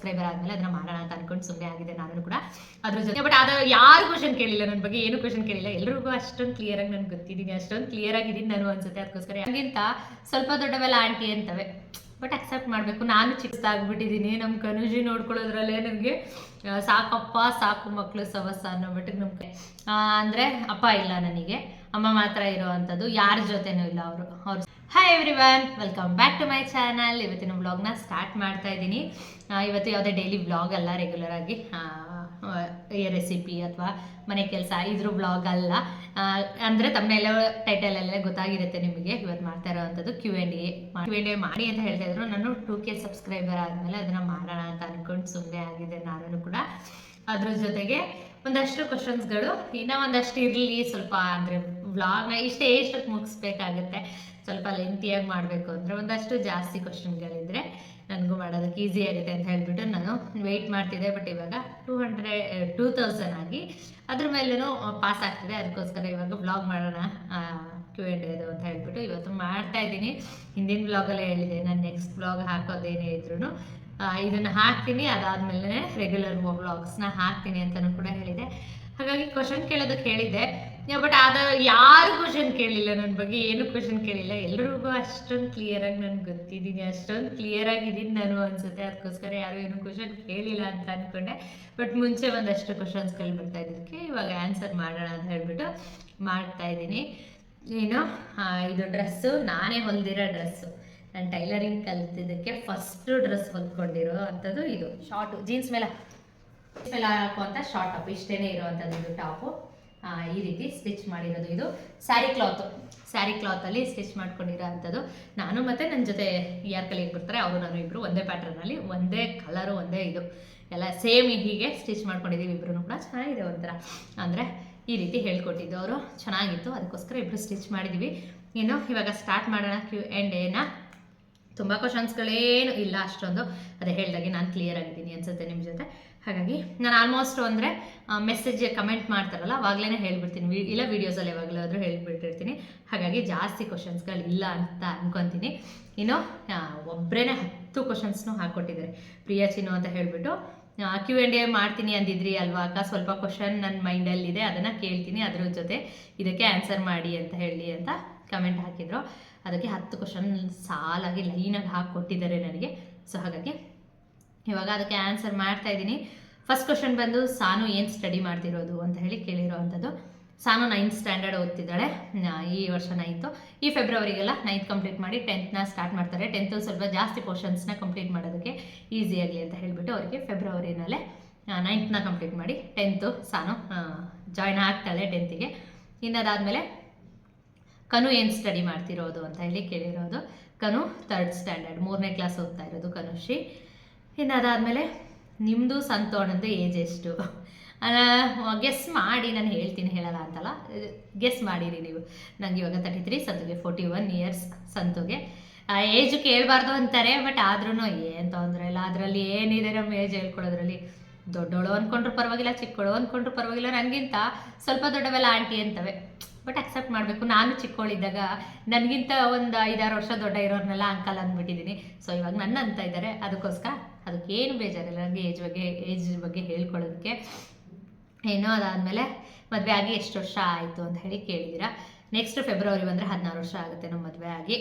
Subscriber ಆದಮೇಲೆ ಅದನ್ನ ಮಾಡೋಣ ಅಂತ ಅನ್ಕೊಂಡು ಸುಮ್ಮನೆ ಆಗಿದೆ ನಾನು ಕೂಡ ಅದ್ರ ಜೊತೆ. ಬಟ್ ಅದು ಯಾರು ಕ್ವಶನ್ ಕೇಳಿಲ್ಲ ನನ್ನ ಬಗ್ಗೆ, ಏನು ಕ್ವಶನ್ ಕೇಳಿಲ್ಲ. ಎಲ್ರಿಗೂ ಅಷ್ಟೊಂದು ಕ್ಲಿಯರ್ ಆಗಿ ನಾನು ಗೊತ್ತಿದ್ದೀನಿ, ಅಷ್ಟೊಂದು ಕ್ಲಿಯರ್ ಆಗಿದ್ದೀನಿ ನಾನು ಅನ್ಸುತ್ತೆ. ಅದಕ್ಕೋಸ್ಕರ ಹಂಗಿಂತ ಸ್ವಲ್ಪ ದೊಡ್ಡವೆಲ್ಲ ಆಂಟಿ ಅಂತವೆ, ಬಟ್ ಅಕ್ಸೆಪ್ಟ್ ಮಾಡಬೇಕು. ನಾನು ಚಿಕ್ಕದಾಗ್ಬಿಟ್ಟಿದ್ದೀನಿ. ನಮ್ಮ ಕನುಜಿ ನೋಡ್ಕೊಳ್ಳೋದ್ರಲ್ಲೇ ನನಗೆ ಸಾಕಪ್ಪ ಸಾಕು ಮಕ್ಕಳು ಸವಸ ಅನ್ನೋ ಮಟ್ಟಿಗೆ ನಮ್ಗೆ ಅಂದರೆ ಅಪ್ಪ ಇಲ್ಲ ನನಗೆ, ಅಮ್ಮ ಮಾತ್ರ ಇರೋ ಅಂಥದ್ದು, ಯಾರ ಜೊತೆನೂ ಇಲ್ಲ ಅವರು. Hi everyone, welcome back to my channel. ಇವತ್ತಿನ ವ್ಲಾಗ್ನ ಸ್ಟಾರ್ಟ್ ಮಾಡ್ತಾ ಇದ್ದೀನಿ. ಇವತ್ತು ಯಾವುದೇ ಡೈಲಿ ವ್ಲಾಗ್ ಅಲ್ಲ, ರೆಗ್ಯುಲರ್ ಆಗಿ ರೆಸಿಪಿ ಅಥವಾ ಮನೆ ಕೆಲಸ ಇದ್ರ ವ್ಲಾಗ್ ಅಲ್ಲ. ಅಂದರೆ ತಮ್ಮನೆಲ್ಲ ಟೈಟಲಲ್ಲೇ ಗೊತ್ತಾಗಿರುತ್ತೆ ನಿಮಗೆ. ಇವತ್ತು ಮಾಡ್ತಾ ಇರೋವಂಥದ್ದು Q&A ಮಾಡಿ ಅಂತ ಹೇಳ್ತಾ ಇದ್ರು. ನಾನು 2K ಸಬ್ಸ್ಕ್ರೈಬರ್ ಆದಮೇಲೆ ಅದನ್ನು ಮಾಡೋಣ ಅಂತ ಅಂದ್ಕೊಂಡು ಸುಮ್ಮನೆ ಆಗಿದೆ ನಾನು ಕೂಡ. ಅದ್ರ ಜೊತೆಗೆ ಒಂದಷ್ಟು ಕ್ವಶನ್ಸ್ಗಳು ಇನ್ನೂ ಒಂದಷ್ಟು ಇರಲಿ, ಸ್ವಲ್ಪ ಅಂದರೆ ವ್ಲಾಗ್ನ ಎಷ್ಟಕ್ಕೆ ಮುಗಿಸ್ಬೇಕಾಗುತ್ತೆ, ಸ್ವಲ್ಪ ಲೆಂತಿಯಾಗಿ ಮಾಡಬೇಕು ಅಂದರೆ ಒಂದಷ್ಟು ಜಾಸ್ತಿ ಕ್ವಶನ್ಗಳಿದ್ರೆ ನನಗೂ ಮಾಡೋದಕ್ಕೆ ಈಸಿ ಆಗುತ್ತೆ ಅಂತ ಹೇಳ್ಬಿಟ್ಟು ನಾನು ವೆಯ್ಟ್ ಮಾಡ್ತಿದ್ದೆ. ಬಟ್ ಇವಾಗ 2000 ಆಗಿ ಅದ್ರ ಮೇಲೂ ಪಾಸ್ ಆಗ್ತಿದೆ. ಅದಕ್ಕೋಸ್ಕರ ಇವಾಗ ವ್ಲಾಗ್ ಮಾಡೋಣ Q&A ಅಂತ ಹೇಳ್ಬಿಟ್ಟು ಇವತ್ತು ಮಾಡ್ತಾ ಇದ್ದೀನಿ. ಹಿಂದಿನ ವ್ಲಾಗಲ್ಲೇ ಹೇಳಿದೆ, ನಾನು ನೆಕ್ಸ್ಟ್ ವ್ಲಾಗ್ ಹಾಕೋದೇನೇ ಇದ್ರೂ ಇದನ್ನು ಹಾಕ್ತೀನಿ, ಅದಾದಮೇಲೆ ರೆಗ್ಯುಲರ್ ವ್ಲಾಗ್ಸ್ನ ಹಾಕ್ತೀನಿ ಅಂತಲೂ ಕೂಡ ಹೇಳಿದೆ. ಹಾಗಾಗಿ ಕ್ವಶನ್ ಕೇಳೋದಕ್ಕೆ ಹೇಳಿದ್ದೆ, ಬಟ್ ಅದು ಯಾರು ಕ್ವಶನ್ ಕೇಳಿಲ್ಲ ನನ್ನ ಬಗ್ಗೆ, ಏನು ಕ್ವಶನ್ ಕೇಳಿಲ್ಲ. ಎಲ್ರಿಗೂ ಅಷ್ಟೊಂದು ಕ್ಲಿಯರಾಗಿ ನನಗೆ ಗೊತ್ತಿದ್ದೀನಿ, ಅಷ್ಟೊಂದು ಕ್ಲಿಯರ್ ಆಗಿದ್ದೀನಿ ನಾನು ಅನ್ಸುತ್ತೆ. ಅದಕ್ಕೋಸ್ಕರ ಯಾರು ಏನು ಕ್ವಶನ್ ಕೇಳಿಲ್ಲ ಅಂತ ಅಂದ್ಕೊಂಡೆ. ಬಟ್ ಮುಂಚೆ ಒಂದಷ್ಟು ಕ್ವಶನ್ಸ್ಗಳು ಬರ್ತಾ ಇದ್ದಕ್ಕೆ ಇವಾಗ ಆನ್ಸರ್ ಮಾಡೋಣ ಅಂತ ಹೇಳ್ಬಿಟ್ಟು ಮಾಡ್ತಾ ಇದ್ದೀನಿ. ಏನು ಇದು ಡ್ರೆಸ್ಸು ನಾನೇ ಹೊಲ್ದಿರೋ ಡ್ರೆಸ್ಸು, ನಾನು ಟೈಲರಿಂಗ್ ಕಲ್ತಿದ್ದಕ್ಕೆ ಫಸ್ಟು ಡ್ರೆಸ್ ಹೊಲ್ಕೊಂಡಿರೋ ಅಂಥದ್ದು. ಇದು ಶಾರ್ಟು ಜೀನ್ಸ್ ಮೇಲೆ ಹಾಕುವಂಥ ಶಾರ್ಟ್ ಟಾಪ್, ಇಷ್ಟೇ ಇರೋವಂಥದ್ದು. ಇದು ಟಾಪು ಈ ರೀತಿ ಸ್ಟಿಚ್ ಮಾಡಿರೋದು. ಇದು ಸ್ಯಾರಿ ಕ್ಲಾತಲ್ಲಿ ಸ್ಟಿಚ್ ಮಾಡ್ಕೊಂಡಿರೋ ಅಂಥದ್ದು. ನಾನು ಮತ್ತು ನನ್ನ ಜೊತೆ ಯಾರು ಕಲಿಯಕ್ಕೆ ಬರ್ತಾರೆ ಅವರು ನಾನು ಇಬ್ಬರು ಒಂದೇ ಪ್ಯಾಟ್ರನಲ್ಲಿ, ಒಂದೇ ಕಲರು, ಒಂದೇ ಇದು ಎಲ್ಲ ಸೇಮ್ ಹೀಗೆ ಸ್ಟಿಚ್ ಮಾಡ್ಕೊಂಡಿದ್ದೀವಿ ಇಬ್ಬರೂ ಕೂಡ. ಚೆನ್ನಾಗಿದೆ ಒಂಥರ, ಅಂದರೆ ಈ ರೀತಿ ಹೇಳ್ಕೊಟ್ಟಿದ್ದು ಅವರು, ಚೆನ್ನಾಗಿತ್ತು. ಅದಕ್ಕೋಸ್ಕರ ಇಬ್ಬರು ಸ್ಟಿಚ್ ಮಾಡಿದ್ದೀವಿ. ಇನ್ನು ಇವಾಗ ಸ್ಟಾರ್ಟ್ ಮಾಡೋಣ Q&Aನ. ತುಂಬ ಕ್ವಶನ್ಸ್ಗಳೇನು ಇಲ್ಲ ಅಷ್ಟೊಂದು, ಅದೇ ಹೇಳಿದಾಗೆ ನಾನು ಕ್ಲಿಯರ್ ಆಗಿದ್ದೀನಿ ಅನ್ಸುತ್ತೆ ನಿಮ್ಮ ಜೊತೆ. ಹಾಗಾಗಿ ನಾನು ಆಲ್ಮೋಸ್ಟ್ ಅಂದರೆ ಮೆಸೇಜ್ ಕಮೆಂಟ್ ಮಾಡ್ತಾರಲ್ಲ ಅವಾಗಲೇ ಹೇಳ್ಬಿಡ್ತೀನಿ, ಇಲ್ಲ ವೀಡಿಯೋಸಲ್ಲಿ ಯಾವಾಗಲಾದರೂ ಹೇಳ್ಬಿಟ್ಟಿರ್ತೀನಿ. ಹಾಗಾಗಿ ಜಾಸ್ತಿ ಕ್ವಶನ್ಸ್ಗಳಿಲ್ಲ ಅಂತ ಅಂದ್ಕೊತೀನಿ. ಇನ್ನು ಒಬ್ಬರೇ 10 ಕ್ವಶನ್ಸ್ನೂ ಹಾಕ್ಕೊಟ್ಟಿದ್ದಾರೆ. ಪ್ರಿಯಾ ಚಿನ್ನು ಅಂತ ಹೇಳಿಬಿಟ್ಟು Q&A ಮಾಡ್ತೀನಿ ಅಂದಿದ್ರಿ ಅಲ್ವಾ ಅಕ್ಕ, ಸ್ವಲ್ಪ ಕ್ವಶನ್ ನನ್ನ ಮೈಂಡಲ್ಲಿದೆ, ಅದನ್ನು ಕೇಳ್ತೀನಿ, ಅದ್ರ ಜೊತೆ ಇದಕ್ಕೆ ಆನ್ಸರ್ ಮಾಡಿ ಅಂತ ಹೇಳಿ ಅಂತ ಕಮೆಂಟ್ ಹಾಕಿದ್ರು. ಅದಕ್ಕೆ 10 ಕ್ವಶನ್ ಸಾಲಾಗಿ ಲೈನಾಗಿ ಹಾಕ್ಕೊಟ್ಟಿದ್ದಾರೆ ನನಗೆ. ಸೊ ಹಾಗಾಗಿ ಇವಾಗ ಅದಕ್ಕೆ ಆನ್ಸರ್ ಮಾಡ್ತಾ ಇದ್ದೀನಿ. ಫಸ್ಟ್ ಕ್ವಶನ್ ಬಂದು, ಸಾನು ಏನು ಸ್ಟಡಿ ಮಾಡ್ತಿರೋದು ಅಂತ ಹೇಳಿ ಕೇಳಿರೋ ಅಂಥದ್ದು. ಸಾನು 9th ಸ್ಟ್ಯಾಂಡರ್ಡ್ ಓದ್ತಿದ್ದಾಳೆ. ಈ ವರ್ಷ 9th, ಈ ಫೆಬ್ರವರಿಗೆಲ್ಲ 9th ಕಂಪ್ಲೀಟ್ ಮಾಡಿ 10th ಸ್ಟಾರ್ಟ್ ಮಾಡ್ತಾರೆ. 10th ಸ್ವಲ್ಪ ಜಾಸ್ತಿ ಪೋರ್ಷನ್ಸ್ನ ಕಂಪ್ಲೀಟ್ ಮಾಡೋದಕ್ಕೆ ಈಸಿ ಆಗಲಿ ಅಂತ ಹೇಳಿಬಿಟ್ಟು ಅವರಿಗೆ ಫೆಬ್ರವರಿನಲ್ಲೇ 9th ಕಂಪ್ಲೀಟ್ ಮಾಡಿ 10th ಸಾನು ಜಾಯ್ನ್ ಆಗ್ತಾಳೆ 10th. ಇನ್ನದಾದಮೇಲೆ ಕನು ಏನು ಸ್ಟಡಿ ಮಾಡ್ತಿರೋದು ಅಂತ ಹೇಳಿ ಕೇಳಿರೋದು. ಕನು 3rd ಸ್ಟ್ಯಾಂಡರ್ಡ್, 3ನೇ ಕ್ಲಾಸ್ ಓದ್ತಾ ಇರೋದು ಕನುಶ್ರೀ. ಇನ್ನದಾದಮೇಲೆ ನಿಮ್ಮದು ಸಂತೋಣದ್ದು ಏಜ್ ಎಷ್ಟು ಗೆಸ್ ಮಾಡಿ, ನಾನು ಹೇಳ್ತೀನಿ, ಹೇಳಲ್ಲ ಅಂತಲ್ಲ, ಗೆಸ್ ಮಾಡಿರಿ ನೀವು. ನನಗೆ ಇವಾಗ 33, ಸಂತುಗೆ 41 years. ಸಂತುಗೆ ಏಜು ಕೇಳಬಾರ್ದು ಅಂತಾರೆ, ಬಟ್ ಆದ್ರೂ ಏನು ತೊಂದರೆ ಇಲ್ಲ. ಅದರಲ್ಲಿ ಏನಿದೆ ನಮ್ಮ ಏಜ್ ಹೇಳ್ಕೊಳ್ಳೋದ್ರಲ್ಲಿ. ದೊಡ್ಡೋಳು ಅಂದ್ಕೊಂಡ್ರು ಪರವಾಗಿಲ್ಲ, ಚಿಕ್ಕೋಳು ಅಂದ್ಕೊಂಡ್ರು ಪರವಾಗಿಲ್ಲ, ನನಗಿಂತ ಸ್ವಲ್ಪ ದೊಡ್ಡವೆಲ್ಲ ಆಂಟಿ ಅಂತವೆ, ಬಟ್ ಅಕ್ಸೆಪ್ಟ್ ಮಾಡಬೇಕು. ನಾನು ಚಿಕ್ಕವಳಿದ್ದಾಗ ನನಗಿಂತ ಒಂದು 5-6 ವರ್ಷ ದೊಡ್ಡ ಇರೋರ್ನೆಲ್ಲ ಅಂಕಲ್ ಅಂದ್ಬಿಟ್ಟಿದ್ದೀನಿ. ಸೊ ಇವಾಗ ನನ್ನ ಅಂತ ಇದ್ದಾರೆ, ಅದಕ್ಕೋಸ್ಕರ ಅದಕ್ಕೇನು ಬೇಜಾರಿಲ್ಲ ನನಗೆ ಏಜ್ ಬಗ್ಗೆ ಹೇಳ್ಕೊಳ್ಳೋದಕ್ಕೆ. ಏನೋ ಅದಾದಮೇಲೆ ಮದುವೆ ಆಗಿ ಎಷ್ಟು ವರ್ಷ ಆಯಿತು ಅಂತ ಹೇಳಿ ಕೇಳಿದ್ದೀರಾ. ನೆಕ್ಸ್ಟ್ ಫೆಬ್ರವರಿ ಬಂದರೆ 16 ವರ್ಷ ಆಗುತ್ತೆ ನಮ್ಮ ಮದುವೆ ಆಗಿ.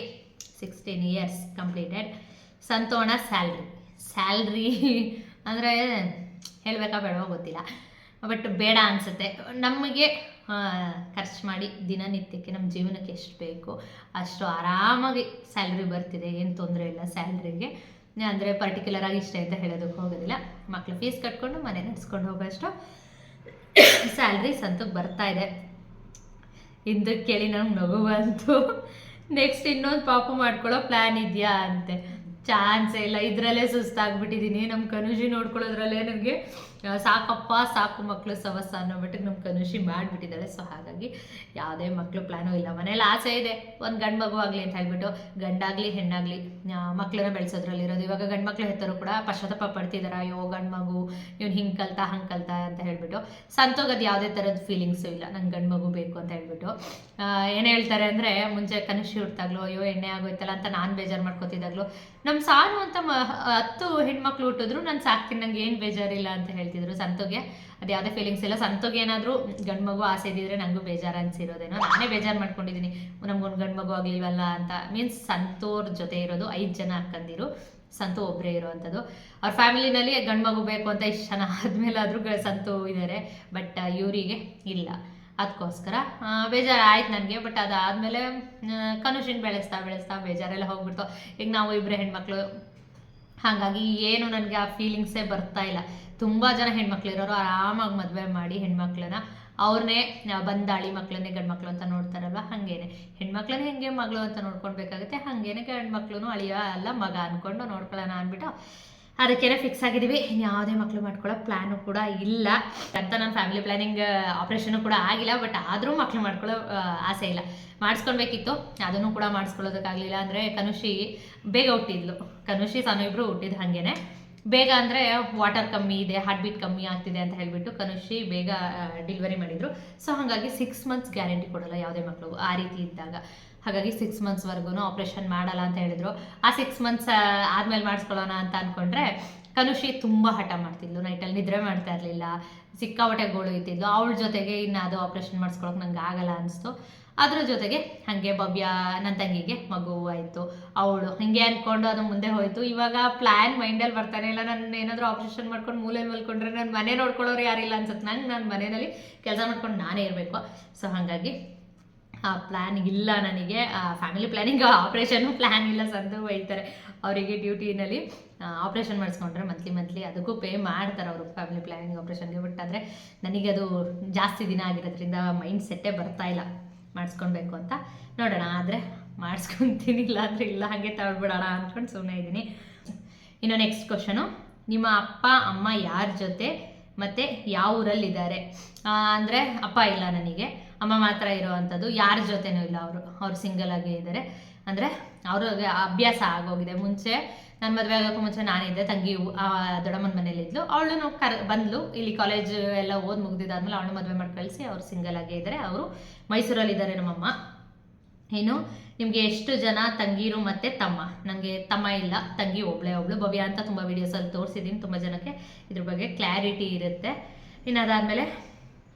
16 years ಕಂಪ್ಲೀಟೆಡ್. ಸಂತೋಣ ಸ್ಯಾಲ್ರಿ ಅಂದರೆ ಹೇಳಬೇಕಾ ಬೇಡವೋ ಗೊತ್ತಿಲ್ಲ, ಬಟ್ ಬೇಡ ಅನಿಸುತ್ತೆ. ನಮಗೆ ಖರ್ಚು ಮಾಡಿ ದಿನನಿತ್ಯಕ್ಕೆ ನಮ್ಮ ಜೀವನಕ್ಕೆ ಎಷ್ಟು ಬೇಕು ಅಷ್ಟು ಆರಾಮಾಗಿ ಸ್ಯಾಲ್ರಿ ಬರ್ತಿದೆ, ಏನು ತೊಂದರೆ ಇಲ್ಲ ಸ್ಯಾಲ್ರಿಗೆ. ಅಂದರೆ ಪರ್ಟಿಕ್ಯುಲರಾಗಿ ಇಷ್ಟ ಅಂತ ಹೇಳೋದಕ್ಕೆ ಹೋಗೋದಿಲ್ಲ. ಮಕ್ಕಳು ಫೀಸ್ ಕಟ್ಕೊಂಡು ಮನೆ ನಡೆಸ್ಕೊಂಡು ಹೋಗೋಷ್ಟು ಸ್ಯಾಲ್ರಿ ಸಂತಕ್ಕೆ ಬರ್ತಾ ಇದೆ. ಹಿಂದಕ್ಕೆ ಕೇಳಿ ನನಗೆ ನಗು ಬಂತು. ನೆಕ್ಸ್ಟ್ ಇನ್ನೊಂದು ಪಾಪು ಮಾಡ್ಕೊಳ್ಳೋ ಪ್ಲ್ಯಾನ್ ಇದೆಯಾ ಅಂತೆ. ಚಾನ್ಸೇ ಇಲ್ಲ, ಇದರಲ್ಲೇ ಸುಸ್ತಾಗ್ಬಿಟ್ಟಿದ್ದೀನಿ. ನಮ್ಮ ಕನುಜಿ ನೋಡ್ಕೊಳ್ಳೋದ್ರಲ್ಲೇ ನನಗೆ ಸಾಕಪ್ಪ ಸಾಕು ಮಕ್ಕಳು ಸವಸ ಅನ್ನೋ ಮಟ್ಟಿಗೆ ನಮ್ಮ ಕನುಷಿ ಮಾಡಿಬಿಟ್ಟಿದ್ದಾಳೆ. ಸೊ ಹಾಗಾಗಿ ಯಾವುದೇ ಮಕ್ಕಳು ಪ್ಲ್ಯಾನು ಇಲ್ಲ. ಮನೇಲಿ ಆಸೆ ಇದೆ ಒಂದು ಗಂಡು ಮಗು ಆಗಲಿ ಅಂತ ಹೇಳ್ಬಿಟ್ಟು, ಗಂಡಾಗಲಿ ಹೆಣ್ಣಾಗಲಿ ಮಕ್ಕಳನ್ನ ಬೆಳೆಸೋದ್ರಲ್ಲಿರೋದು. ಇವಾಗ ಗಂಡು ಮಕ್ಕಳು ಹೆತ್ತರು ಕೂಡ ಪಶ್ಚಾತ್ತಾಪ ಪಡ್ತಿದ್ದಾರೆ, ಅಯ್ಯೋ ಗಂಡು ಮಗು ಇವ್ನು ಹಿಂಗೆ ಕಲ್ತಾ ಹಂಗೆ ಕಲ್ತಾ ಅಂತ ಹೇಳ್ಬಿಟ್ಟು. ಸಂತೋಗದು ಯಾವುದೇ ಥರದ ಫೀಲಿಂಗ್ಸು ಇಲ್ಲ, ನಂಗೆ ಗಂಡು ಮಗು ಬೇಕು ಅಂತ ಹೇಳ್ಬಿಟ್ಟು. ಏನು ಹೇಳ್ತಾರೆ ಅಂದರೆ, ಮುಂಚೆ ಕನುಷಿ ಹುಟ್ಟಾಗ್ಲೂ ಅಯ್ಯೋ ಎಣ್ಣೆ ಆಗೋಯ್ತಲ್ಲ ಅಂತ ನಾನು ಬೇಜಾರು ಮಾಡ್ಕೊತಿದ್ದಾಗಲೂ, ನಮ್ಮ ಸಾನು ಅಂತ 10 ಹೆಣ್ಮಕ್ಳು ಹುಟ್ಟಿದ್ರು ನಾನು ಸಾಕ್ತೀನಿ, ನಂಗೆ ಏನು ಬೇಜಾರಿಲ್ಲ ಅಂತ ಹೇಳ್ತಿದ್ರು. ಸಂತೋಗೆ ಅದು ಯಾವುದೇ ಫೀಲಿಂಗ್ಸ್ ಇಲ್ಲ. ಸಂತೋಗೆ ಏನಾದರೂ ಗಂಡು ಮಗು ಆಸೆ ಇದ್ದಿದ್ರೆ ನನಗೂ ಬೇಜಾರು ಅನಿಸಿರೋದೇನೋ, ನಾನೇ ಬೇಜಾರು ಮಾಡ್ಕೊಂಡಿದ್ದೀನಿ ನಮ್ಗೊಂದು ಗಂಡು ಮಗು ಆಗಲಿಲ್ವಲ್ಲ ಅಂತ. ಮೀನ್ಸ್ ಸಂತೋರ್ ಜೊತೆ ಇರೋದು 5 ಜನ ಅಕ್ಕಂದಿರು, ಸಂತು ಒಬ್ಬರೇ ಇರೋವಂಥದ್ದು. ಅವ್ರ ಫ್ಯಾಮಿಲಿನಲ್ಲಿ ಗಂಡು ಮಗು ಬೇಕು ಅಂತ ಇಷ್ಟು ಜನ ಆದಮೇಲಾದರೂ ಸಂತು ಇದ್ದಾರೆ, ಬಟ್ ಇವರಿಗೆ ಇಲ್ಲ. ಅದಕ್ಕೋಸ್ಕರ ಬೇಜಾರು ಆಯ್ತು ನನಗೆ. ಬಟ್ ಅದಾದಮೇಲೆ ಕನುಷಿನ ಬೆಳೆಸ್ತಾ ಬೇಜಾರೆಲ್ಲ ಹೋಗ್ಬಿಡ್ತು. ಈಗ ನಾವು ಇಬ್ಬರೇ ಹೆಣ್ಮಕ್ಳು, ಹಾಗಾಗಿ ಏನು ನನಗೆ ಆ ಫೀಲಿಂಗ್ಸೇ ಬರ್ತಾ ಇಲ್ಲ. ತುಂಬ ಜನ ಹೆಣ್ಮಕ್ಳಿರೋರು ಆರಾಮಾಗಿ ಮದುವೆ ಮಾಡಿ ಹೆಣ್ಮಕ್ಳನ್ನ ಅವ್ರನ್ನೇ ಬಂದಾಳಿ ಮಕ್ಳನ್ನೇ ಗಂಡು ಮಕ್ಳು ಅಂತ ನೋಡ್ತಾರಲ್ವ, ಹಾಗೇನೆ ಹೆಣ್ಮಕ್ಳನ್ನ ಹೆಂಗೆ ಮಗಳು ಅಂತ ನೋಡ್ಕೊಳ್ಬೇಕಾಗುತ್ತೆ, ಹಾಗೇನೆ ಗಂಡು ಮಕ್ಳು ಅಳಿಯ ಎಲ್ಲ ಮಗ ಅಂದ್ಕೊಂಡು ನೋಡ್ಕೊಳ್ಳೋಣ ಅಂದ್ಬಿಟ್ಟು ಅದಕ್ಕೇನೆ ಫಿಕ್ಸ್ ಆಗಿದ್ದೀವಿ. ಯಾವುದೇ ಮಕ್ಕಳು ಮಾಡ್ಕೊಳ್ಳೋ ಪ್ಲ್ಯಾನು ಕೂಡ ಇಲ್ಲ ಅಂತ. ನನ್ನ ಫ್ಯಾಮಿಲಿ ಪ್ಲ್ಯಾನಿಂಗ್ ಆಪ್ರೇಷನು ಕೂಡ ಆಗಿಲ್ಲ, ಬಟ್ ಆದರೂ ಮಕ್ಕಳು ಮಾಡ್ಕೊಳ್ಳೋ ಆಸೆ ಇಲ್ಲ. ಮಾಡಿಸ್ಕೊಳ್ಬೇಕಿತ್ತು, ಅದನ್ನು ಕೂಡ ಮಾಡಿಸ್ಕೊಳ್ಳೋದಕ್ಕಾಗಲಿಲ್ಲ. ಅಂದರೆ ಕನುಷಿ ಬೇಗ ಹುಟ್ಟಿದ್ಲು, ಕನುಷಿ ಸಾನು ಇಬ್ಬರು ಹುಟ್ಟಿದ್ದು ಹಾಗೇನೆ ಬೇಗ. ಅಂದರೆ ವಾಟರ್ ಕಮ್ಮಿ ಇದೆ, ಹಾರ್ಟ್ ಬೀಟ್ ಕಮ್ಮಿ ಆಗ್ತಿದೆ ಅಂತ ಹೇಳಿಬಿಟ್ಟು ಕನುಷಿ ಬೇಗ ಡೆಲಿವರಿ ಮಾಡಿದರು. ಸೊ ಹಾಗಾಗಿ 6 ಮಂತ್ಸ್ ಗ್ಯಾರಂಟಿ ಕೊಡೋಲ್ಲ ಯಾವುದೇ ಮಕ್ಕಳು ಆ ರೀತಿ ಇದ್ದಾಗ. ಹಾಗಾಗಿ 6 ಮಂತ್ಸ್ವರೆಗೂ ಆಪ್ರೇಷನ್ ಮಾಡಲ್ಲ ಅಂತ ಹೇಳಿದ್ರು. ಆ 6 ಮಂತ್ಸ್ ಆದಮೇಲೆ ಮಾಡಿಸ್ಕೊಳ್ಳೋಣ ಅಂತ ಅಂದ್ಕೊಂಡ್ರೆ ಕನುಷಿ ತುಂಬ ಹಠ ಮಾಡ್ತಿದ್ಲು, ನೈಟಲ್ಲಿ ನಿದ್ರೆ ಮಾಡ್ತಾ ಇರಲಿಲ್ಲ, ಸಿಕ್ಕಾಪಟ್ಟೆ ಗೋಳು ಇತ್ತಿದ್ಲು. ಅವಳ ಜೊತೆಗೆ ಇನ್ನು ಅದು ಆಪ್ರೇಷನ್ ಮಾಡಿಸ್ಕೊಳಕ್ಕೆ ನಂಗೆ ಆಗಲ್ಲ ಅನಿಸ್ತು. ಅದ್ರ ಜೊತೆಗೆ ಹಾಗೆ ಭವ್ಯ ನನ್ನ ತಂಗಿಗೆ ಮಗು ಆಯಿತು. ಅವಳು ಹಾಗೆ ಅಂದ್ಕೊಂಡು ಅದು ಮುಂದೆ ಹೋಯಿತು. ಇವಾಗ ಪ್ಲ್ಯಾನ್ ಮೈಂಡಲ್ಲಿ ಬರ್ತಾನೆ ಇಲ್ಲ. ನಾನು ಏನಾದರೂ ಆಪ್ರೇಷನ್ ಮಾಡ್ಕೊಂಡು ಮೂಲೆಯಲ್ಲಿ ಮಲ್ಕೊಂಡ್ರೆ ನನ್ನ ಮನೆ ನೋಡ್ಕೊಳ್ಳೋರು ಯಾರಿಲ್ಲ ಅನ್ಸುತ್ತೆ ನಂಗೆ. ನನ್ನ ಮನೆಯಲ್ಲಿ ಕೆಲಸ ಮಾಡ್ಕೊಂಡು ನಾನೇ ಇರಬೇಕು. ಸೊ ಹಾಗಾಗಿ ಆ ಪ್ಲ್ಯಾನ್ ಇಲ್ಲ ನನಗೆ. ಫ್ಯಾಮಿಲಿ ಪ್ಲ್ಯಾನಿಂಗ್ ಆಪ್ರೇಷನ್ನು ಪ್ಲ್ಯಾನ್ ಇಲ್ಲ. ಸಂದು ಬೈತಾರೆ ಅವರಿಗೆ ಡ್ಯೂಟಿನಲ್ಲಿ ಆಪ್ರೇಷನ್ ಮಾಡಿಸ್ಕೊಂಡ್ರೆ ಮಂತ್ಲಿ ಅದಕ್ಕೂ ಪೇ ಮಾಡ್ತಾರೆ ಅವರು ಫ್ಯಾಮಿಲಿ ಪ್ಲ್ಯಾನಿಂಗ್ ಆಪ್ರೇಷನ್ಗೆ. ಬಟ್ ಆದರೆ ನನಗೆ ಅದು ಜಾಸ್ತಿ ದಿನ ಆಗಿರೋದ್ರಿಂದ ಮೈಂಡ್ ಸೆಟ್ಟೇ ಬರ್ತಾ ಇಲ್ಲ ಮಾಡಿಸ್ಕೊಳ್ಬೇಕು ಅಂತ. ನೋಡೋಣ, ಆದರೆ ಮಾಡಿಸ್ಕೊತೀನಿ, ಇಲ್ಲ ಅಂದರೆ ಇಲ್ಲ, ಹಾಗೆ ತಗೊಳ್ಬಿಡೋಣ ಅಂದ್ಕೊಂಡು ಸುಮ್ಮನೆ ಇದ್ದೀನಿ. ಇನ್ನು ನೆಕ್ಸ್ಟ್ ಕ್ವಶನು, ನಿಮ್ಮ ಅಪ್ಪ ಅಮ್ಮ ಯಾರ ಜೊತೆ ಮತ್ತು ಯಾವ ಊರಲ್ಲಿದ್ದಾರೆ? ಅಂದರೆ ಅಪ್ಪ ಇಲ್ಲ ನನಗೆ, ಅಮ್ಮ ಮಾತ್ರ ಇರೋವಂಥದ್ದು. ಯಾರ ಜೊತೆನೂ ಇಲ್ಲ, ಅವರು ಸಿಂಗಲ್ ಆಗೇ ಇದ್ದಾರೆ. ಅಂದರೆ ಅವ್ರಿಗೆ ಅಭ್ಯಾಸ ಆಗೋಗಿದೆ. ಮುಂಚೆ ನನ್ನ ಮದುವೆ ಆಗೋಕ್ಕೂ ಮುಂಚೆ ನಾನಿದ್ದೆ, ತಂಗಿ ದೊಡ್ಡಮ್ಮನ ಮನೇಲಿದ್ಲು. ಅವಳು ಬಂದ್ಲು ಇಲ್ಲಿ ಕಾಲೇಜ್ ಎಲ್ಲ ಓದಿ ಮುಗ್ದಿದ್ದಾದ್ಮೇಲೆ ಅವಳು ಮದುವೆ ಮಾಡಿ ಕಳಿಸಿ ಅವ್ರು ಸಿಂಗಲ್ ಆಗೇ ಇದ್ದಾರೆ. ಅವರು ಮೈಸೂರಲ್ಲಿದ್ದಾರೆ ನಮ್ಮಮ್ಮ. ಏನು, ನಿಮಗೆ ಎಷ್ಟು ಜನ ತಂಗೀರು ಮತ್ತು ತಮ್ಮ? ನನಗೆ ತಮ್ಮ ಇಲ್ಲ, ತಂಗಿ ಒಬ್ಳು ಭವ್ಯ ಅಂತ ತುಂಬ ವೀಡಿಯೋಸಲ್ಲಿ ತೋರಿಸಿದ್ದೀನಿ. ತುಂಬ ಜನಕ್ಕೆ ಇದ್ರ ಬಗ್ಗೆ ಕ್ಲಾರಿಟಿ ಇರುತ್ತೆ. ಇನ್ನು ಅದಾದಮೇಲೆ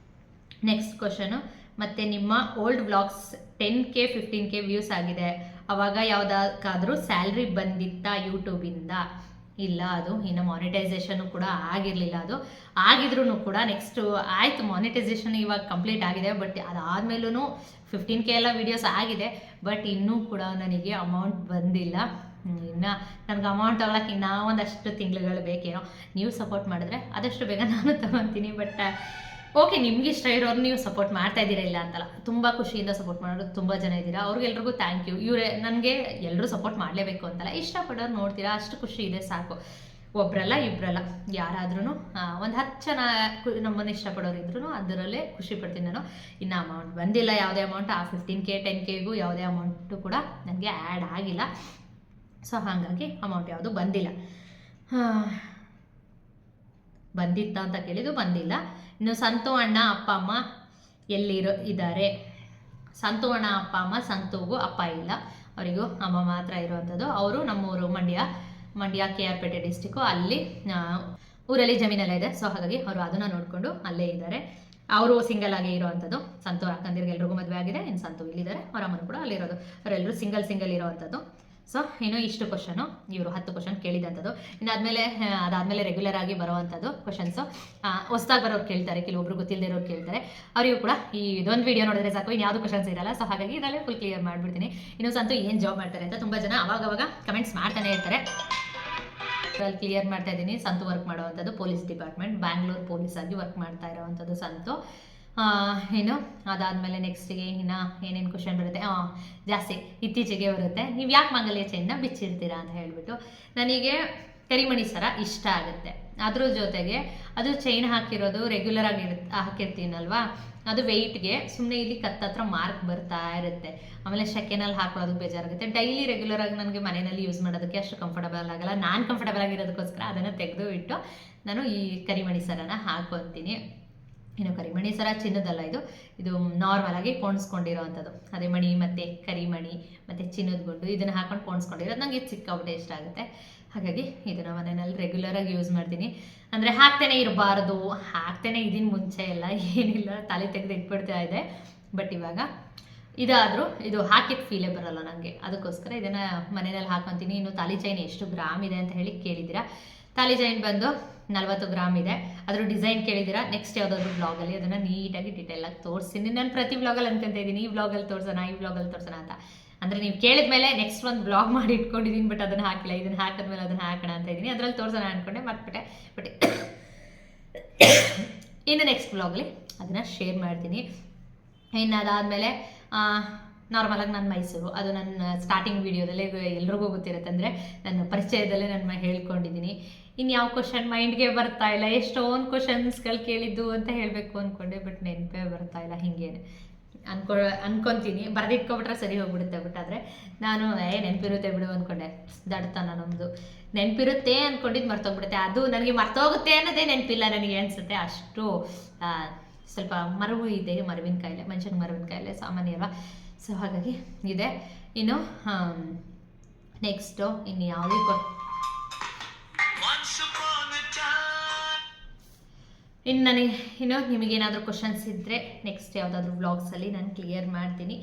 ನೆಕ್ಸ್ಟ್ ಕ್ವಶನು, ಮತ್ತು ನಿಮ್ಮ old vlogs 10K 15K views ಆಗಿದೆ, ಅವಾಗ ಯಾವುದಕ್ಕಾದರೂ ಸ್ಯಾಲ್ರಿ ಬಂದಿತ್ತಾ ಯೂಟ್ಯೂಬಿಂದ? ಇಲ್ಲ, ಅದು ಇನ್ನು ಮಾನಿಟೈಸೇಷನ್ನು ಕೂಡ ಆಗಿರಲಿಲ್ಲ. ಅದು ಆಗಿದ್ರೂ ಕೂಡ ನೆಕ್ಸ್ಟು ಆಯಿತು, ಮಾನಿಟೈಸೇಷನ್ ಇವಾಗ ಕಂಪ್ಲೀಟ್ ಆಗಿದೆ. ಬಟ್ ಅದಾದಮೇಲೂ 15K ಎಲ್ಲ ವೀಡಿಯೋಸ್ ಆಗಿದೆ, ಬಟ್ ಇನ್ನೂ ಕೂಡ ನನಗೆ ಅಮೌಂಟ್ ಬಂದಿಲ್ಲ. ಇನ್ನು ನನಗೆ ಅಮೌಂಟ್ ತಗೊಳಕ್ಕೆ ಇನ್ನೂ ಒಂದಷ್ಟು ತಿಂಗಳುಗಳು ಬೇಕೇನೋ. ನೀವು ಸಪೋರ್ಟ್ ಮಾಡಿದ್ರೆ ಆದಷ್ಟು ಬೇಗ ನಾನು ತಗೊತೀನಿ. ಬಟ್ ಓಕೆ, ನಿಮ್ಗೆ ಇಷ್ಟ ಇರೋರು ನೀವು ಸಪೋರ್ಟ್ ಮಾಡ್ತಾ ಇದ್ದೀರಾ, ಇಲ್ಲ ಅಂತಲ್ಲ, ತುಂಬ ಖುಷಿಯಿಂದ ಸಪೋರ್ಟ್ ಮಾಡೋರು ತುಂಬ ಜನ ಇದ್ದೀರಾ. ಅವ್ರಿಗೆಲ್ರಿಗೂ ಥ್ಯಾಂಕ್ ಯು. ನನಗೆ ಎಲ್ಲರೂ ಸಪೋರ್ಟ್ ಮಾಡಲೇಬೇಕು ಅಂತಲ್ಲ, ಇಷ್ಟಪಡೋರು ನೋಡ್ತೀರಾ, ಅಷ್ಟು ಖುಷಿ ಇದೆ ಸಾಕು. ಒಬ್ಬರಲ್ಲ ಇಬ್ಬರಲ್ಲ, ಯಾರಾದ್ರೂ ಒಂದು 10 ಜನ ನಮ್ಮನ್ನು ಇಷ್ಟಪಡೋರು ಇದ್ರೂ ಅದರಲ್ಲೇ ಖುಷಿ ಪಡ್ತೀನಿ ನಾನು. ಇನ್ನು ಅಮೌಂಟ್ ಬಂದಿಲ್ಲ, ಯಾವುದೇ ಅಮೌಂಟ್ ಆ 15K 10Kಗೂ ಯಾವುದೇ ಅಮೌಂಟು ಕೂಡ ನನಗೆ ಆ್ಯಡ್ ಆಗಿಲ್ಲ. ಸೊ ಹಾಗಾಗಿ ಅಮೌಂಟ್ ಯಾವುದು ಬಂದಿಲ್ಲ. ಬಂದಿತ್ತ ಅಂತ ಕೇಳಿದ್ದು, ಬಂದಿಲ್ಲ. ಇನ್ನು ಸಂತು ಅಣ್ಣ ಅಪ್ಪ ಅಮ್ಮ ಇದ್ದಾರೆ? ಸಂತು ಅಣ್ಣ ಅಪ್ಪ ಅಮ್ಮ, ಸಂತುಗೂ ಅಪ್ಪ ಇಲ್ಲ, ಅವರಿಗೂ ಅಮ್ಮ ಮಾತ್ರ ಇರುವಂಥದ್ದು. ಅವರು ನಮ್ಮೂರು ಮಂಡ್ಯ KR ಪೇಟೆ ಡಿಸ್ಟಿಕ್ಕು, ಅಲ್ಲಿ ಊರಲ್ಲಿ ಜಮೀನೆಲ್ಲ ಇದೆ. ಸೊ ಹಾಗಾಗಿ ಅವರು ಅದನ್ನು ನೋಡಿಕೊಂಡು ಅಲ್ಲೇ ಇದ್ದಾರೆ. ಅವರು ಸಿಂಗಲ್ ಆಗೇ ಇರೋವಂಥದ್ದು. ಸಂತು ಅಕ್ಕಂದಿರಿಗೆ ಎಲ್ರಿಗೂ ಮದುವೆ ಆಗಿದೆ. ಇನ್ನು ಸಂತು ಇಲ್ಲಿದ್ದಾರೆ, ಅವರ ಅಮ್ಮನ ಕೂಡ ಅಲ್ಲಿರೋದು. ಅವರೆಲ್ಲರೂ ಸಿಂಗಲ್ ಇರೋವಂಥದ್ದು. ಸೊ ಇನ್ನು ಇಷ್ಟು ಕ್ವಶನು, ಇವರು 10 ಕ್ವಶನ್ ಕೇಳಿದಂಥದ್ದು. ಅದಾದಮೇಲೆ ರೆಗ್ಯುಲರ್ ಆಗಿ ಬರೋವಂಥದ್ದು ಕ್ವಶನ್ಸು. ಹೊಸದಾಗಿ ಬರೋರು ಕೇಳ್ತಾರೆ, ಕೆಲವೊಬ್ರು ಗೊತ್ತಿಲ್ಲದೆ ಇರೋರು ಕೇಳ್ತಾರೆ. ಅವರಿಗೂ ಕೂಡ ಇದೊಂದು ವಿಡಿಯೋ ನೋಡಿದ್ರೆ ಸಾಕು, ಇನ್ನು ಯಾವುದು ಕ್ವಶನ್ಸ್ ಇರಲ್ಲ. ಸೊ ಹಾಗಾಗಿ ಇದರಲ್ಲೇ ಫುಲ್ ಕ್ಲಿಯರ್ ಮಾಡಿಬಿಡ್ತೀನಿ. ಇನ್ನು ಸಂತು ಏನು ಜಾಬ್ ಮಾಡ್ತಾರೆ ಅಂತ ತುಂಬ ಜನ ಅವಾಗವಾಗ ಕಮೆಂಟ್ಸ್ ಮಾಡ್ತಾನೆ ಇರ್ತಾರೆ. ಅಲ್ಲಿ ಕ್ಲಿಯರ್ ಮಾಡ್ತಾ ಇದ್ದೀನಿ. ಸಂತು ವರ್ಕ್ ಮಾಡುವಂಥದ್ದು ಪೊಲೀಸ್ ಡಿಪಾರ್ಟ್ಮೆಂಟ್, ಬ್ಯಾಂಗ್ಳೂರು ಪೊಲೀಸ್ ಆಗಿ ವರ್ಕ್ ಮಾಡ್ತಾ ಇರೋವಂಥದ್ದು ಸಂತು. ಏನು ಅದಾದಮೇಲೆ ನೆಕ್ಸ್ಟಿಗೆ ಇನ್ನು ಏನೇನು ಕ್ವಶನ್ ಬರುತ್ತೆ, ಜಾಸ್ತಿ ಇತ್ತೀಚೆಗೆ ಬರುತ್ತೆ, ನೀವು ಯಾಕೆ ಮಾಂಗಲ್ಯ ಚೈನ್ನ ಬಿಚ್ಚಿರ್ತೀರಾ ಅಂತ ಹೇಳಿಬಿಟ್ಟು. ನನಗೆ ಕರಿಮಣಿ ಸರ ಇಷ್ಟ ಆಗುತ್ತೆ. ಅದ್ರ ಜೊತೆಗೆ ಅದು ಚೈನ್ ಹಾಕಿರೋದು ರೆಗ್ಯುಲರ್ ಆಗಿ ಹಾಕಿರ್ತೀನಲ್ವಾ, ಅದು ವೆಯ್ಟ್ಗೆ ಸುಮ್ಮನೆ ಇಲ್ಲಿ ಕತ್ತತ್ರ ಮಾರ್ಕ್ ಬರ್ತಾ ಇರುತ್ತೆ. ಆಮೇಲೆ ಶೆಕೆನಲ್ಲಿ ಹಾಕೊಳ್ಳೋದಕ್ಕೆ ಬೇಜಾರಾಗುತ್ತೆ. ಡೈಲಿ ರೆಗ್ಯುಲರ್ ಆಗಿ ನನಗೆ ಮನೆಯಲ್ಲಿ ಯೂಸ್ ಮಾಡೋದಕ್ಕೆ ಅಷ್ಟು ಕಂಫರ್ಟಬಲ್ ಆಗಲ್ಲ. ನಾನು ಕಂಫರ್ಟಬಲ್ ಆಗಿರೋದಕ್ಕೋಸ್ಕರ ಅದನ್ನು ತೆಗೆದು ಇಟ್ಟು ನಾನು ಈ ಕರಿಮಣಿ ಸರನ ಹಾಕ್ಕೊತೀನಿ. ಇನ್ನು ಕರಿಮಣಿ ಸರ ಚಿನ್ನದಲ್ಲ, ಇದು ನಾರ್ಮಲ್ ಆಗಿ ಪೋಣಿಸ್ಕೊಂಡಿರೋ ಅಂಥದ್ದು. ಅದೇ ಮಣಿ ಮತ್ತು ಕರಿಮಣಿ ಮತ್ತು ಚಿನ್ನದ ಗುಂಡು ಇದನ್ನು ಹಾಕೊಂಡು ಪೋಣಿಸ್ಕೊಂಡಿರೋದು ನನಗೆ ಸಿಕ್ಕಾಬಿಟ್ಟೆ ಇಷ್ಟ ಆಗುತ್ತೆ. ಹಾಗಾಗಿ ಇದನ್ನು ಮನೆಯಲ್ಲಿ ರೆಗ್ಯುಲರಾಗಿ ಯೂಸ್ ಮಾಡ್ತೀನಿ. ಅಂದರೆ ಹಾಕ್ತೇನೆ ಇರಬಾರ್ದು, ಹಾಕ್ತೇನೆ ಇದನ್ನ ಮುಂಚೆ ಎಲ್ಲ ಏನಿಲ್ಲ, ತಲೆ ತೆಗೆದು ಇಟ್ಬಿಡ್ತಾ ಇದೆ. ಬಟ್ ಇವಾಗ ಇದಾದರೂ ಇದು ಹಾಕಿದ ಫೀಲೇ ಬರೋಲ್ಲ ನನಗೆ, ಅದಕ್ಕೋಸ್ಕರ ಇದನ್ನು ಮನೆಯಲ್ಲಿ ಹಾಕೊತೀನಿ. ಇನ್ನು ತಾಲಿ ಚೈನ್ ಎಷ್ಟು ಗ್ರಾಮ್ ಇದೆ ಅಂತ ಹೇಳಿ ಕೇಳಿದ್ದೀರಾ. ತಾಲಿ ಚೈನ್ ಬಂದು 40 ಗ್ರಾಮ್ ಇದೆ. ಅದ್ರ ಡಿಸೈನ್ ಕೇಳಿದ್ದೀರಾ. ನೆಕ್ಸ್ಟ್ ಯಾವುದಾದ್ರು ಬ್ಲಾಗಲ್ಲಿ ಅದನ್ನು ನೀಟಾಗಿ ಡೀಟೇಲಾಗಿ ತೋರಿಸ್ತೀನಿ. ನಾನು ಪ್ರತಿ ಬ್ಲಾಗಲ್ಲಿ ಅನ್ಕೊಂತ ಇದ್ದೀನಿ ಈ ಬ್ಲಾಗಲ್ಲಿ ತೋರಿಸೋಣ ಅಂತ. ಅಂದರೆ ನೀವು ಕೇಳಿದ ಮೇಲೆ ನೆಕ್ಸ್ಟ್ ಒಂದು ಬ್ಲಾಗ್ ಮಾಡಿ ಇಟ್ಕೊಂಡಿದ್ದೀನಿ, ಬಟ್ ಅದನ್ನು ಹಾಕಿಲ್ಲ. ಇದನ್ನು ಹಾಕಿದ್ಮೇಲೆ ಅದನ್ನು ಹಾಕೋಣ ಅಂತ ಇದ್ದೀನಿ. ಅದರಲ್ಲಿ ತೋರಿಸೋಣ ಅಂದ್ಕೊಂಡೆ, ಮರ್ತ್ಬಿಟ್ಟೆ. ಬಟ್ ಇನ್ನು ನೆಕ್ಸ್ಟ್ ಬ್ಲಾಗಲ್ಲಿ ಅದನ್ನು ಶೇರ್ ಮಾಡ್ತೀನಿ. ಇನ್ನು ಅದಾದಮೇಲೆ ನಾರ್ಮಲಾಗಿ ನಾನು ಮೈಸೂರು, ಅದು ನನ್ನ ಸ್ಟಾರ್ಟಿಂಗ್ ವೀಡಿಯೋದಲ್ಲೇ ಎಲ್ರಿಗೂ ಗೊತ್ತಿರುತ್ತೆ. ಅಂದರೆ ನನ್ನ ಪರಿಚಯದಲ್ಲೇ ನಾನು ಹೇಳ್ಕೊಂಡಿದ್ದೀನಿ. ಇನ್ನು ಯಾವ ಕ್ವಶನ್ ಮೈಂಡ್ಗೆ ಬರ್ತಾ ಇಲ್ಲ. ಎಷ್ಟೊಂದು ಕ್ವಶನ್ಸ್ಗಳು ಕೇಳಿದ್ದು ಅಂತ ಹೇಳಬೇಕು ಅಂದ್ಕೊಂಡೆ, ಬಟ್ ನೆನಪೇ ಬರ್ತಾ ಇಲ್ಲ. ಹಿಂಗೇನೆ ಅನ್ಕೊತೀನಿ, ಬರೆದಿಟ್ಕೊಬಿಟ್ರೆ ಸರಿ ಹೋಗ್ಬಿಡುತ್ತೆ. ಬಟ್ ಆದರೆ ನಾನು ನೆನಪಿರುತ್ತೆ ಬಿಡು ಅಂದ್ಕೊಂಡೆ. ದಡ್ತನ ನಮ್ಮದು, ನೆನಪಿರುತ್ತೆ ಅಂದ್ಕೊಂಡಿದ್ದು ಮರ್ತೋಗ್ಬಿಡುತ್ತೆ. ಅದು ನನಗೆ ಮರ್ತೋಗುತ್ತೆ ಅನ್ನೋದೇ ನೆನಪಿಲ್ಲ ನನಗೆ ಅನಿಸುತ್ತೆ. ಅಷ್ಟು ಸ್ವಲ್ಪ ಮರವು ಇದೆ, ಮರವಿನ ಕಾಯಿಲೆ, ಮನುಷ್ಯನಿಗೆ ಮರವಿನ ಕಾಯಿಲೆ ಸಾಮಾನ್ಯ ಅಲ್ವಾ. ಸೊ ಹಾಗಾಗಿ ಇದೆ. ಇನ್ನು ನೆಕ್ಸ್ಟು ಇನ್ನು ಯಾವುದೇ ನಿಮಗೇನಾದರೂ ಕ್ವಶನ್ಸ್ ಇದ್ದರೆ ನೆಕ್ಸ್ಟ್ ಯಾವುದಾದ್ರೂ ವ್ಲಾಗ್ಸಲ್ಲಿ ನಾನು ಕ್ಲಿಯರ್ ಮಾಡ್ತೀನಿ.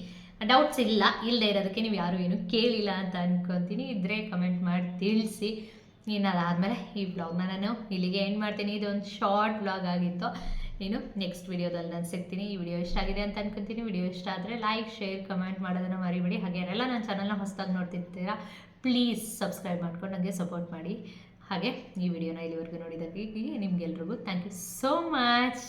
ಡೌಟ್ಸ್ ಇಲ್ಲದೆ ಇರೋದಕ್ಕೆ ನೀವು ಯಾರು ಏನು ಕೇಳಿಲ್ಲ ಅಂತ ಅಂದ್ಕೊತೀನಿ. ಇದ್ದರೆ ಕಮೆಂಟ್ ಮಾಡಿ ತಿಳಿಸಿ. ಇನ್ನು ಅದಾದಮೇಲೆ ಈ ವ್ಲಾಗ್ನ ನಾನು ಇಲ್ಲಿಗೆ ಎಂಡ್ ಮಾಡ್ತೀನಿ. ಇದೊಂದು ಶಾರ್ಟ್ ವ್ಲಾಗ್ ಆಗಿತ್ತು. ಇನ್ನು ನೆಕ್ಸ್ಟ್ ವಿಡಿಯೋದಲ್ಲಿ ನಾನು ಸಿಗ್ತೀನಿ. ಈ ವಿಡಿಯೋ ಇಷ್ಟ ಆಗಿದೆ ಅಂತ ಅನ್ಕೊತೀನಿ. ವಿಡಿಯೋ ಇಷ್ಟ ಆದರೆ ಲೈಕ್, ಶೇರ್, ಕಮೆಂಟ್ ಮಾಡೋದನ್ನು ಮರಿಬೇಡಿ. ಹಾಗೆ ಯಾರೆಲ್ಲ ನನ್ನ ಚಾನಲ್ನ ಹೊಸದಾಗಿ ನೋಡ್ತಿರ್ತೀರಾ ಪ್ಲೀಸ್ ಸಬ್ಸ್ಕ್ರೈಬ್ ಮಾಡ್ಕೊಂಡು ನನಗೆ ಸಪೋರ್ಟ್ ಮಾಡಿ. ಹಾಗೆ ಈ ವಿಡಿಯೋನ ಇಲ್ಲಿವರೆಗೂ ನೋಡಿದ್ದಕ್ಕೆ ನಿಮಗೆಲ್ರಿಗೂ ಥ್ಯಾಂಕ್ ಯು ಸೋ ಮಚ್.